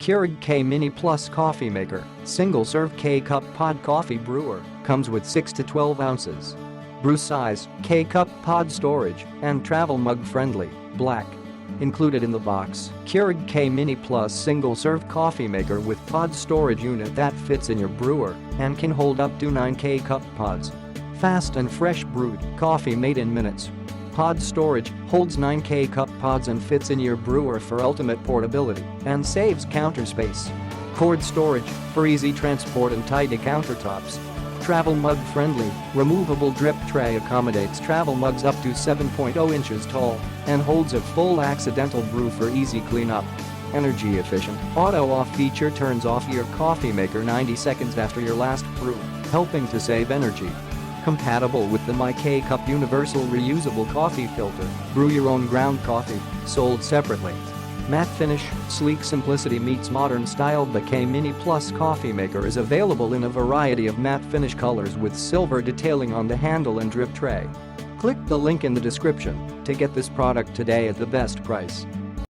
Keurig K-Mini Plus coffee maker, single-serve K-cup pod coffee brewer, comes with 6 to 12 ounces. Brew size, K-cup pod storage, and travel mug friendly, black. Included in the box, Keurig K-Mini Plus single-serve coffee maker with pod storage unit that fits in your brewer and can hold up to 9 K-cup pods. Fast and fresh brewed coffee made in minutes. Pod storage holds 9 K-cup pods and fits in your brewer for ultimate portability and saves counter space. Cord storage for easy transport and tidy countertops. Travel mug friendly, removable drip tray accommodates travel mugs up to 7.0 inches tall and holds a full accidental brew for easy cleanup. Energy efficient, auto off feature turns off your coffee maker 90 seconds after your last brew, helping to save energy. Compatible with the My K-Cup Universal Reusable Coffee Filter, brew your own ground coffee, sold separately. Matte finish, sleek simplicity meets modern style. The K-Mini Plus coffee maker is available in a variety of matte finish colors with silver detailing on the handle and drip tray. Click the link in the description to get this product today at the best price.